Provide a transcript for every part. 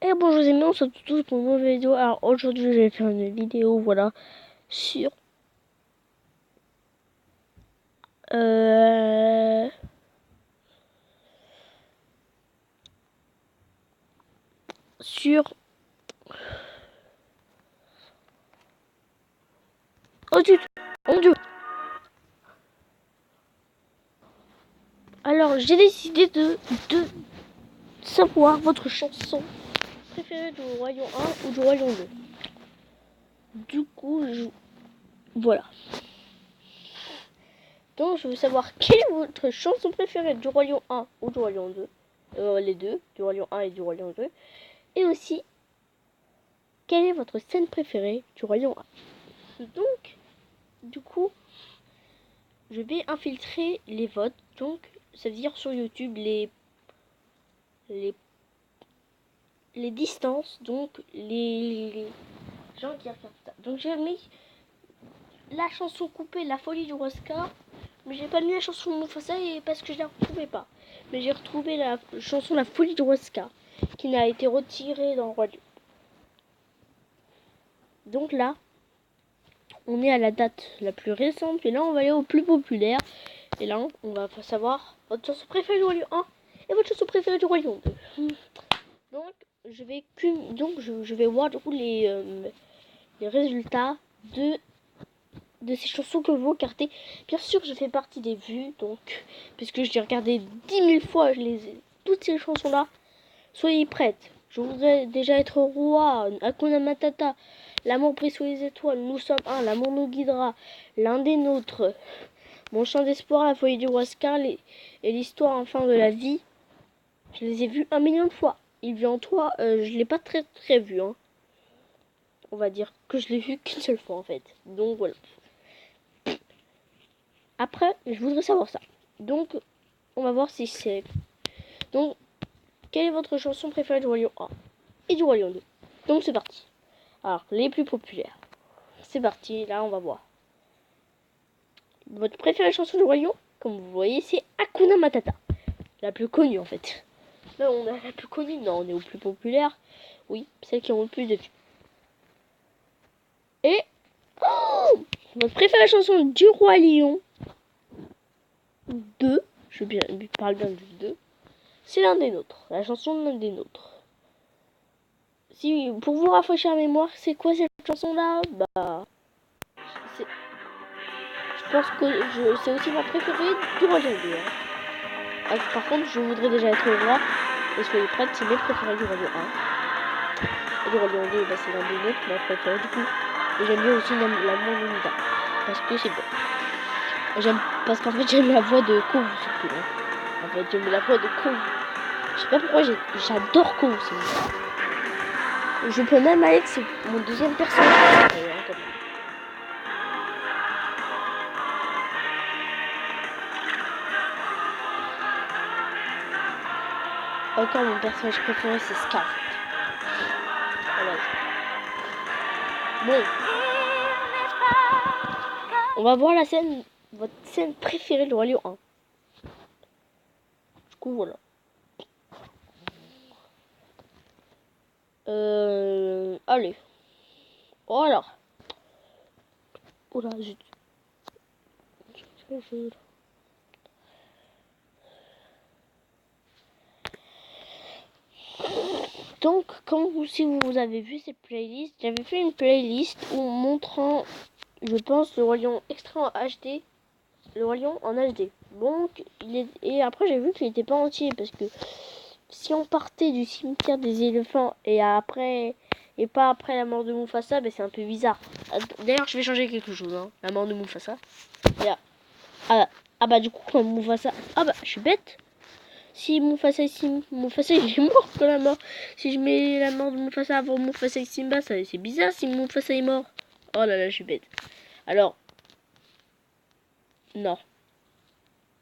Et bonjour les amis, on se retrouve tous pour une nouvelle vidéo. Alors aujourd'hui je vais faire une vidéo voilà sur sur oh zut, mon dieu. Alors j'ai décidé de savoir votre chanson préférée du Royaume 1 ou du Royaume 2. Du coup voilà. Donc je veux savoir quelle est votre chanson préférée du Royaume 1 ou du Royaume 2. Les deux, du Royaume 1 et du Royaume 2. Et aussi, quelle est votre scène préférée du Royaume 1. Donc, du coup, je vais infiltrer les votes. Donc, ça veut dire sur YouTube les distances. Donc, les gens qui regardent ça. Donc, j'ai mis la chanson coupée, La folie du Oscar. Mais j'ai pas mis la chanson Mufasa parce que je la retrouvais pas. Mais j'ai retrouvé la chanson La folie du Oscar qui n'a été retirée dans le Roi Lion. Donc là, on est à la date la plus récente. Et là, on va aller au plus populaire. Et là, on va savoir votre chanson préférée du Royaume 1 et votre chanson préférée du Royaume 2. Donc, je vais voir du coup les résultats de ces chansons que vous regardez. Bien sûr, je fais partie des vues, donc, puisque je l'ai regardé 10 000 fois, toutes ces chansons-là. Soyez prêtes. Je voudrais déjà être roi, Hakuna Matata, l'amour pris sous les étoiles, nous sommes un, l'amour nous guidera, l'un des nôtres, mon chant d'espoir, la folie du Huascar et l'histoire enfin de la vie. Je les ai vus 1 million de fois. Il vit en toi, je l'ai pas très vu. Hein. On va dire que je l'ai vu qu'une seule fois en fait. Donc voilà. Après, je voudrais savoir ça. Donc, on va voir si c'est... Donc, quelle est votre chanson préférée du Royaume 1 et du Royaume 2? Donc c'est parti. Alors, les plus populaires. C'est parti, là on va voir. Votre préférée chanson du Royaume, comme vous voyez, c'est Hakuna Matata. La plus connue en fait. Là on a la plus connue, non on est au plus populaire. Oui, celle qui ont le plus de vues. Et votre préférée chanson du Roi Lion 2, je parle bien du 2, c'est l'un des nôtres. La chanson de l'un des nôtres. Si, pour vous rafraîchir la mémoire, c'est quoi cette chanson là? Je pense que c'est aussi ma préférée du Roi Lion 2. Hein. Par contre, je voudrais déjà être roi. Et soyez prêts, c'est mes préférés du Roi Lion 1. Et du Roi Lion 2, c'est l'un des nôtres, ma préférée du coup. Et j'aime bien aussi l'amour de Nida. Parce que c'est bon. Parce qu'en fait, j'aime la voix de Kovu surtout. Hein. En fait, j'aime la voix de Kovu. Je sais pas pourquoi, j'adore Kovu. Je peux même aller que c'est mon deuxième personnage. Encore mon personnage préféré, c'est Scar. Voilà. Bon. On va voir la scène, votre scène préférée de Roi Lion 1. Du coup, voilà. Allez. Voilà. Oula, zut. Donc, si vous avez vu cette playlist, j'avais fait une playlist montrant, je pense, le Roi Lion extra en HD, le Roi Lion en HD. Donc, et après j'ai vu qu'il n'était pas entier parce que si on partait du cimetière des éléphants et pas après la mort de Mufasa, c'est un peu bizarre. D'ailleurs, je vais changer quelque chose. Hein. La mort de Mufasa. Ah bah du coup, quand Mufasa, je suis bête. Si Mufasa il est mort quand la mort. Si je mets la mort de Mufasa avant Mufasa et Simba, c'est bizarre si Mufasa est mort. Oh là là, je suis bête. Alors, non.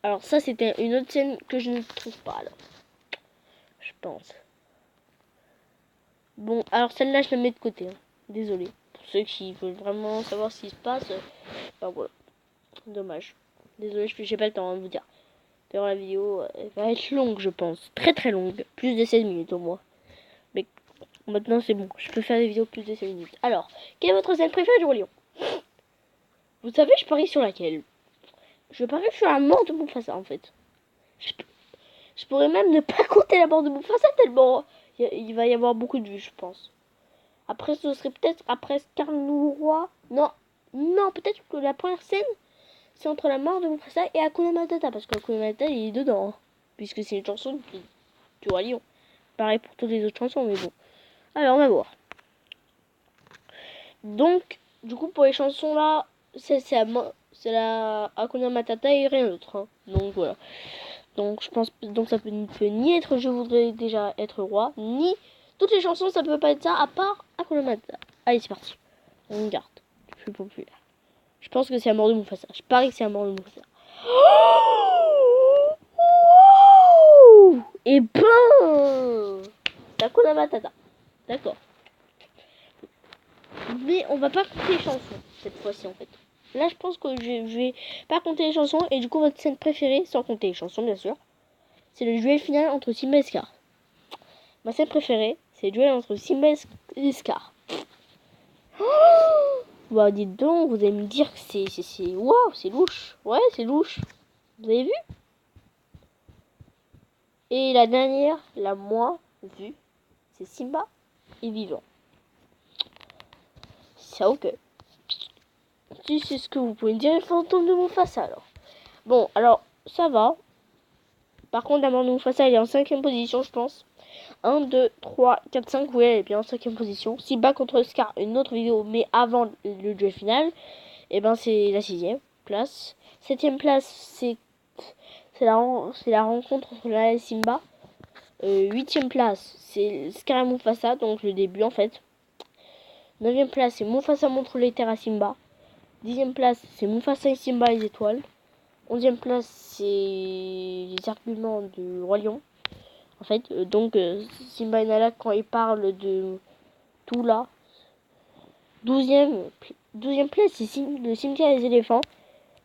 Alors ça, c'était une autre scène que je ne trouve pas, alors. Je pense. Bon, alors celle-là, je la mets de côté. Hein. Désolé. Pour ceux qui veulent vraiment savoir ce qui se passe, voilà. Dommage. Désolé, j'ai pas le temps de vous dire. D'ailleurs, la vidéo va être longue, je pense. Très très longue. Plus de 16 minutes au moins. Mais Maintenant, c'est bon. Je peux faire des vidéos plus de 5 minutes. Alors, quelle est votre scène préférée du Roi Lion? Vous savez, je parie sur laquelle? Je parie sur la mort de Mufasa, en fait. Je pourrais même ne pas compter la mort de Mufasa tellement il va y avoir beaucoup de vues, je pense. Après, ce serait peut-être après Scar-Loup Roi. Non, non, peut-être que la première scène, c'est entre la mort de Mufasa et Hakuna Matata. Parce que Hakuna Matata, il est dedans. Hein, puisque c'est une chanson du Roi Lion. Pareil pour toutes les autres chansons, mais bon. Alors, on va voir. Donc, du coup, pour les chansons là, c'est la Hakuna Matata et rien d'autre. Hein. Donc, voilà. Donc, je pense donc ça peut ni être Je voudrais déjà être roi, ni toutes les chansons, ça peut pas être ça, à part Hakuna Matata. Allez, c'est parti. On garde. Le plus populaire. Je pense que c'est la mort de Mufasa. Je parie que c'est la mort de Mufasa. Oh, et ben Hakuna Matata. D'accord. Mais on va pas compter les chansons cette fois-ci en fait. Là je pense que je vais pas compter les chansons. Et du coup votre scène préférée, sans compter les chansons bien sûr, c'est le duel final entre Simba et Scar. Ma scène préférée, c'est le duel entre Simba et Scar. Oh, bah dites donc, vous allez me dire que c'est waouh, c'est louche. Ouais, c'est louche. Vous avez vu? Et la dernière, la moins vue, c'est Simba et Vivant. Ça ok. Si c'est ce que vous pouvez me dire, les fantômes de Mufasa alors. Bon, alors, ça va. Par contre, la mort de Mufasa, elle est en 5ème position, je pense. 1, 2, 3, 4, 5. Oui, elle est bien en 5ème position. Simba contre Scar, une autre vidéo, mais avant le duel final. Et ben, c'est la 6ème place. 7ème place, c'est la rencontre entre Nala et Simba. 8ème place, c'est Scar et Mufasa, donc le début en fait. 9ème place, c'est Mufasa montre les terres à Simba. 10ème place, c'est Mufasa et Simba et les étoiles. 11ème place, c'est les arguments du Roi Lion. En fait, donc Simba et Nala quand ils parlent de tout là. 12ème place, c'est le cimetière des éléphants.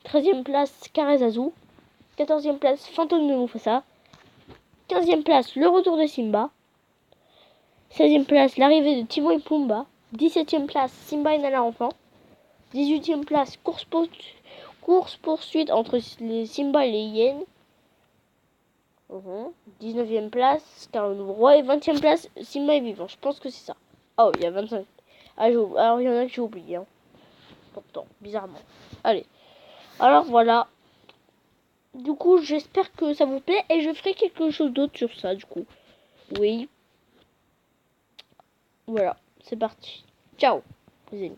13ème place, Scar et Zazu. 14ème place, Fantôme de Mufasa. 15ème place, le retour de Simba. 16ème place, l'arrivée de Timon et Pumba. 17ème place, Simba et Nala enfant. 18ème place, course-poursuite entre les Simba et les hyènes. 19ème place, Scar le nouveau roi. Et 20ème place, Simba est vivant. Je pense que c'est ça. Oh, il y a 25. Alors, il y en a que j'ai oublié. Hein. Pourtant, bizarrement. Allez. Alors, voilà. Du coup, j'espère que ça vous plaît. Et je ferai quelque chose d'autre sur ça, du coup. Oui. Voilà. C'est parti. Ciao, les amis.